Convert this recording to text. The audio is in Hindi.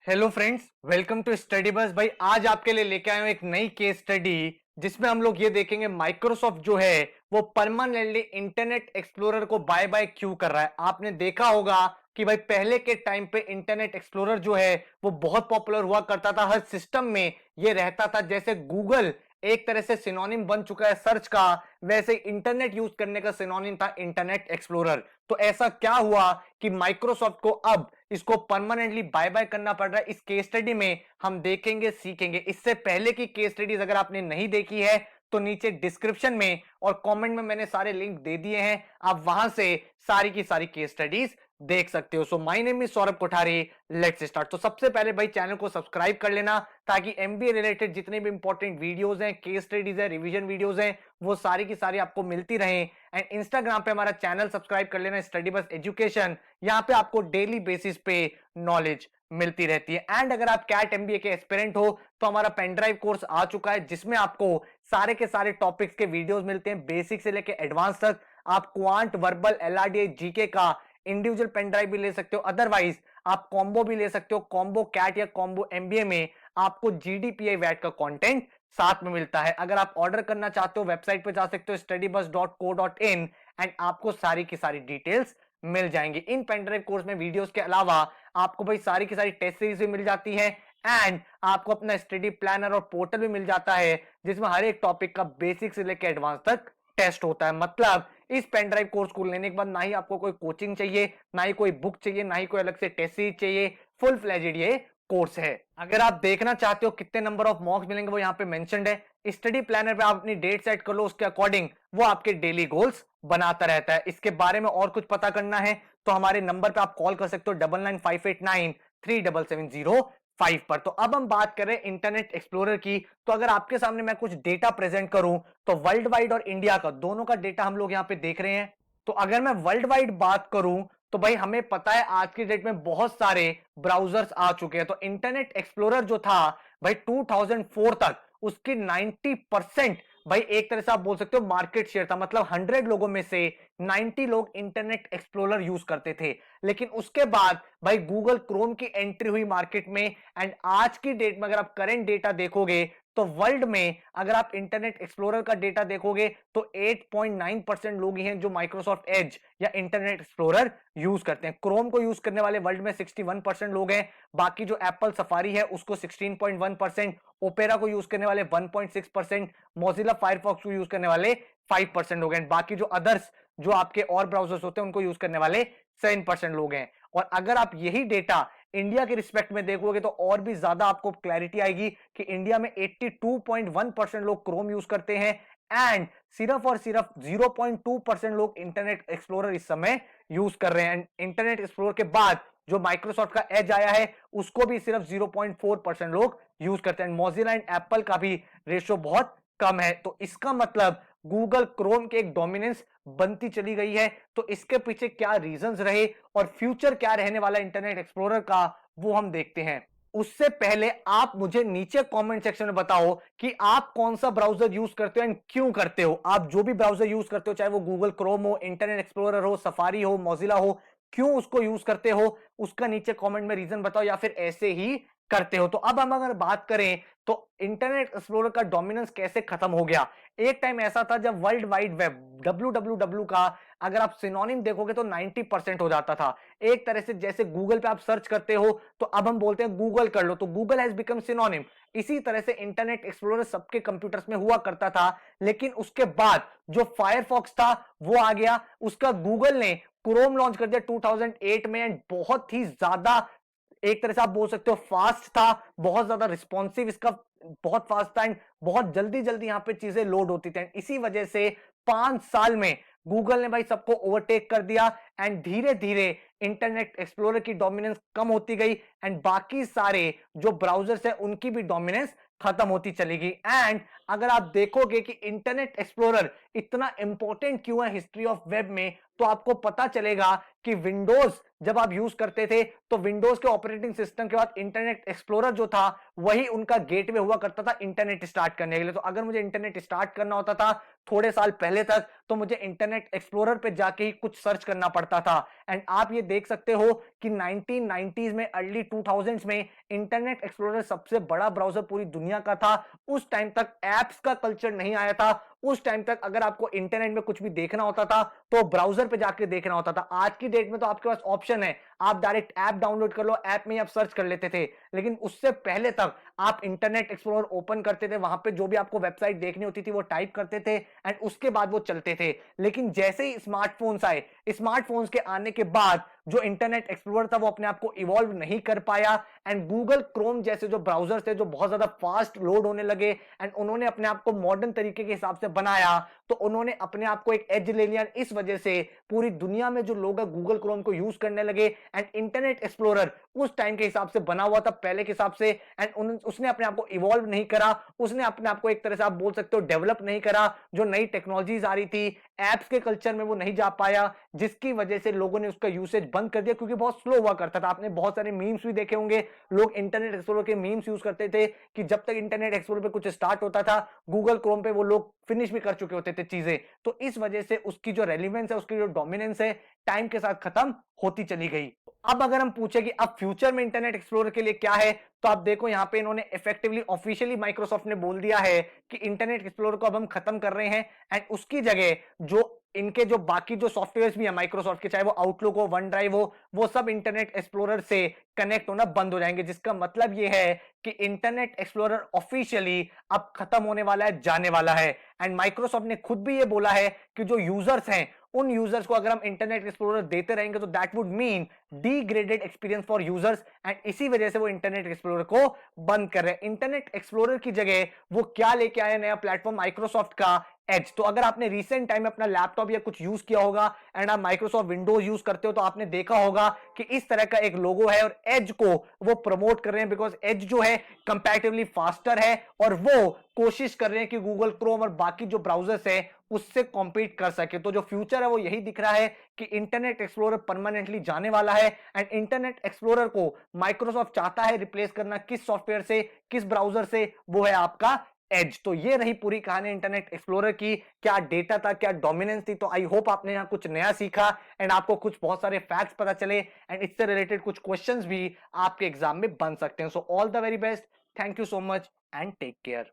Hello friends, welcome to study bus. भाई आज आपके लिए लेके आए हूं एक नई केस स्टडी जिसमें हम लोग ये देखेंगे माइक्रोसॉफ्ट जो है वो परमानेंटली इंटरनेट एक्सप्लोरर को बाय बाय क्यों कर रहा है। आपने देखा होगा कि भाई पहले के टाइम पे इंटरनेट एक्सप्लोरर जो है वो बहुत पॉपुलर हुआ करता था, हर सिस्टम में ये रहता था। जैसे गूगल एक तरह से सिनोनिम बन चुका है सर्च का, वैसे इंटरनेट यूज करने का सिनोनिम था इंटरनेट एक्सप्लोरर। तो ऐसा क्या हुआ कि माइक्रोसॉफ्ट को अब इसको परमानेंटली बाय बाय करना पड़ रहा है। इस केस स्टडी में हम देखेंगे, सीखेंगे। इससे पहले की केस स्टडीज अगर आपने नहीं देखी है तो नीचे डिस्क्रिप्शन में और कमेंट में मैंने सारे लिंक दे दिए हैं, आप वहां से सारी की सारी केस स्टडीज देख सकते हो। So my name is Saurabh Kothari, let's start. तो सबसे पहले भाई चैनल को सब्सक्राइब कर लेना ताकि एमबीए रिलेटेड जितने भी इंपॉर्टेंट वीडियोस हैं, केस स्टडीज है, रिवीजन वीडियोस हैं, वो सारी की सारी आपको मिलती रहे। एंड इंस्टाग्राम पे हमारा चैनल सब्सक्राइब कर लेना, स्टडी बस एजुकेशन। यहाँ पे आपको डेली बेसिस पे नॉलेज मिलती रहती है। एंड अगर आप कैट एमबीए के एस्पिरेंट हो तो हमारा पेनड्राइव कोर्स आ चुका है जिसमें आपको सारे के सारे टॉपिक्स के वीडियोस मिलते हैं, बेसिक से लेके एडवांस तक। आप क्वांट, वर्बल, एलआरडीए, जीके का इंडिविजुअल पेनड्राइव भी ले सकते हो, अदरवाइज आप कॉम्बो भी ले सकते हो। कॉम्बो कैट या कॉम्बो एमबीए में आपको जीडीपीआई वैट का कंटेंट साथ में मिलता है। अगर आप ऑर्डर करना चाहते हो वेबसाइट पे जा सकते हो studybus.co.in एंड आपको सारी की सारी डिटेल्स मिल जाएंगी। इन पेनड्राइव कोर्स में वीडियोस के अलावा आपको भाई सारी की सारी टेस्ट सीरीज भी मिल जाती है एंड आपको अपना स्टडी प्लानर और पोर्टल भी मिल जाता है जिसमें हर एक टॉपिक का बेसिक से लेकर एडवांस तक टेस्ट होता है। मतलब इस पेनड्राइव कोर्स को लेने के बाद ना ही आपको कोई कोचिंग चाहिए, ना ही कोई बुक चाहिए, ना ही कोई अलग से टेस्ट सीरीज चाहिए। फुल फ्लेजेड ये कोर्स है। अगर आप देखना चाहते हो कितने नंबर ऑफ मॉक्स मिलेंगे वो यहाँ पे मेंशन्ड है। स्टडी प्लानर पे आप अपनी डेट सेट कर लो, उसके अकॉर्डिंग वो आपके डेली गोल्स बनाता रहता है। इसके बारे में और कुछ पता करना है तो हमारे नंबर पे आप कॉल कर सकते हो 9958937705 पर। तो अब हम बात करें इंटरनेट एक्सप्लोरर की। तो अगर आपके सामने मैं कुछ डेटा प्रेजेंट करूं तो वर्ल्ड वाइड और इंडिया का दोनों का डेटा हम लोग यहाँ पे देख रहे हैं। तो अगर मैं वर्ल्ड वाइड बात करूं तो भाई हमें पता है आज की डेट में बहुत सारे ब्राउजर्स आ चुके हैं। तो इंटरनेट एक्सप्लोरर जो था भाई 2004 तक उसकी 90% भाई एक तरह से आप बोल सकते हो मार्केट शेयर था। मतलब 100 लोगों में से 90 लोग इंटरनेट एक्सप्लोरर यूज करते थे। लेकिन उसके बाद भाई गूगल क्रोम की एंट्री हुई मार्केट में एंड आज की डेट में अगर आप करंट डेटा देखोगे तो वर्ल्ड में अगर आप इंटरनेट एक्सप्लोरर का डेटा देखोगे तो 8.9% लोग ही हैं जो माइक्रोसॉफ्ट एज या इंटरनेट एक्सप्लोरर यूज करते हैं। क्रोम को यूज करने वाले वर्ल्ड में 61% लोग हैं। बाकी जो एप्पल सफारी है उसको 16.1%, ओपेरा को यूज करने वाले 1.6%, मोजिला फायरफॉक्स को यूज करने वाले 5% लोग हैं। बाकी जो अदर्स जो आपके और ब्राउजर्स होते हैं उनको यूज करने वाले 7% लोग हैं। और अगर आप यही डेटा इंडिया के रिस्पेक्ट में देखोगे तो और भी ज्यादा आपको क्लैरिटी आएगी कि इंडिया में 82.1% लोग क्रोम यूज करते हैं एंड सिर्फ और सिर्फ 0.2% लोग इंटरनेट एक्सप्लोरर इस समय यूज कर रहे हैं। इंटरनेट एक्सप्लोरर के बाद जो माइक्रोसॉफ्ट का एज आया है उसको भी सिर्फ 0.4% लोग यूज करते हैं। मोजिला एंड एप्पल का भी रेशियो बहुत कम है। तो इसका मतलब गूगल क्रोम के एक डोमिनेंस बनती चली गई है। तो इसके पीछे क्या रीजंस रहे और फ्यूचर क्या रहने वाला इंटरनेट एक्सप्लोरर का वो हम देखते हैं। उससे पहले आप मुझे नीचे कमेंट सेक्शन में बताओ कि आप कौन सा ब्राउजर यूज करते हो एंड क्यों करते हो। आप जो भी ब्राउजर यूज करते हो, चाहे वो गूगल क्रोम हो, इंटरनेट एक्सप्लोरर हो, सफारी हो, मोजिला हो, क्यों उसको यूज करते हो उसका नीचे कमेंट में रीजन बताओ या फिर ऐसे ही करते हो। तो अब हम अगर बात करें तो इंटरनेट एक्सप्लोरर का डोमिनेंस कैसे खत्म हो गया। एक टाइम ऐसा था जब वर्ल्ड वाइड वेब www का अगर आप सिनोनिम देखोगे तो 90% हो जाता था। एक तरह से जैसे गूगल पे आप सर्च करते हो तो अब हम बोलते हैं गूगल कर लो, तो गूगल हैज बिकम सिनोनिम। इसी तरह से इंटरनेट एक्सप्लोरर सबके कंप्यूटर्स में हुआ करता था। लेकिन उसके बाद जो फायरफॉक्स था वो आ गया, उसका गूगल ने क्रोम लॉन्च कर दिया 2008 में एंड बहुत ही ज्यादा एक तरह से आप बोल सकते हो फास्ट था, बहुत ज्यादा रिस्पॉन्सिव इसका बहुत फास्ट था एंड बहुत जल्दी जल्दी यहां पे चीजें लोड होती थी। इसी वजह से 5 साल में गूगल ने भाई सबको ओवरटेक कर दिया एंड धीरे धीरे इंटरनेट एक्सप्लोरर की डोमिनेंस कम होती गई एंड बाकी सारे जो ब्राउजर्स है उनकी भी डोमिनेंस खत्म होती चली गई। एंड अगर आप देखोगे कि इंटरनेट एक्सप्लोरर इतना इंपॉर्टेंट क्यों है हिस्ट्री ऑफ वेब में, तो आपको पता चलेगा कि विंडोज जब आप यूज करते थे तो विंडोज के ऑपरेटिंग सिस्टम के बाद इंटरनेट एक्सप्लोरर जो था वही उनका गेटवे हुआ करता था इंटरनेट स्टार्ट करने के लिए। तो अगर मुझे इंटरनेट स्टार्ट करना होता था थोड़े साल पहले तक, तो मुझे इंटरनेट एक्सप्लोरर पे जाके ही कुछ सर्च करना पड़ता था। एंड आप ये देख सकते हो कि 1990s में, अर्ली 2000s में इंटरनेट एक्सप्लोरर सबसे बड़ा ब्राउजर पूरी दुनिया का था। उस टाइम तक एप्स का कल्चर नहीं आया था। उस टाइम तक अगर आपको इंटरनेट में कुछ भी देखना होता था तो ब्राउजर पे जाके देखना होता था। आज की डेट में तो आपके पास ऑप्शन है, आप डायरेक्ट ऐप डाउनलोड कर लो, ऐप में ही आप सर्च कर लेते थे। लेकिन उससे पहले तक आप इंटरनेट एक्सप्लोरर ओपन करते थे, वहां पे जो भी आपको वेबसाइट देखनी होती थी वो टाइप करते थे एंड उसके बाद वो चलते थे। लेकिन जैसे ही स्मार्टफोन्स आए, स्मार्टफोन्स के आने के बाद जो इंटरनेट एक्सप्लोरर था वो अपने आप को इवॉल्व नहीं कर पाया एंड गूगल क्रोम जैसे जो ब्राउजर थे जो बहुत ज्यादा फास्ट लोड होने लगे एंड उन्होंने अपने आप को मॉडर्न तरीके के हिसाब से बनाया, तो उन्होंने अपने आप को एक एज ले लिया। इस वजह से पूरी दुनिया में जो लोग गूगल क्रोम को यूज करने लगे एंड इंटरनेट एक्सप्लोरर उस टाइम के हिसाब से बना हुआ था पहले के हिसाब से एंड उसने अपने आप को इवॉल्व नहीं करा, उसने अपने आप को एक तरह से आप बोल सकते हो डेवलप नहीं करा। जो नई टेक्नोलॉजीज आ रही थी एप्स के कल्चर में वो नहीं जा पाया, जिसकी वजह से लोगों ने उसका यूसेज बंद कर दिया क्योंकि बहुत स्लो हुआ करता था। आपने बहुत सारे मीम्स भी देखे होंगे, लोग इंटरनेट एक्सप्लोरर के मीम्स यूज करते थे कि जब तक इंटरनेट एक्सप्लोरर पे कुछ स्टार्ट होता था गूगल क्रोम पे वो लोग फिनिश भी कर चुके होते थे चीजें। तो इस वजह से उसकी जो रेलिवेंस है, उसकी जो डोमिनेंस है टाइम के साथ खत्म होती चली गई। अब अगर हम पूछे कि अब फ्यूचर में इंटरनेट एक्सप्लोरर के लिए क्या है, तो आप देखो यहां पे इन्होंने इफेक्टिवली ऑफिशियली माइक्रोसॉफ्ट ने बोल दिया है कि इंटरनेट एक्सप्लोरर को अब हम खत्म कर रहे हैं एंड उसकी जगह जो इनके जो बाकी जो सॉफ्टवेयर्स भी है माइक्रोसॉफ्ट के, चाहे वो आउटलुक हो, वन ड्राइव हो, वो सब इंटरनेट एक्सप्लोरर से कनेक्ट होना बंद हो जाएंगे। जिसका मतलब ये है कि इंटरनेट एक्सप्लोरर ऑफिशियली अब खत्म होने वाला है, जाने वाला है। एंड माइक्रोसॉफ्ट ने खुद भी ये बोला है कि जो यूजर्स हैं उन यूजर्स को अगर हम इंटरनेट एक्सप्लोरर देते रहेंगे तो that would mean degraded experience for users and इसी वजह से वो इंटरनेट एक्सप्लोरर को बंद कर रहे हैं। इंटरनेट एक्सप्लोरर की जगह वो क्या लेके आए नया प्लेटफॉर्म माइक्रोसॉफ्ट का एज। तो अगर आपने रिसेंट टाइम में अपना लैपटॉप या कुछ यूज किया होगा एंड आप माइक्रोसॉफ्ट विंडोज यूज करते हो तो आपने देखा होगा कि इस तरह का एक लोगो है और एज को वो प्रमोट कर रहे हैं बिकॉज एज जो है कंपैरेटिवली फास्टर है और वो कोशिश कर रहे हैं कि गूगल क्रोम और बाकी जो ब्राउजर्स है उससे कॉम्पीट कर सके। तो जो फ्यूचर है वो यही दिख रहा है कि इंटरनेट एक्सप्लोरर परमानेंटली जाने वाला है एंड इंटरनेट एक्सप्लोरर को माइक्रोसॉफ्ट चाहता है रिप्लेस करना किस सॉफ्टवेयर से, किस ब्राउजर से, वो है आपका एज। तो ये रही पूरी कहानी इंटरनेट एक्सप्लोरर की, क्या डेटा था, क्या डोमिनेंस थी। तो आई होप आपने यहाँ कुछ नया सीखा एंड आपको कुछ बहुत सारे फैक्ट्स पता चले एंड इससे रिलेटेड कुछ क्वेश्चंस भी आपके एग्जाम में बन सकते हैं। So all the very best, thank you so much and take care.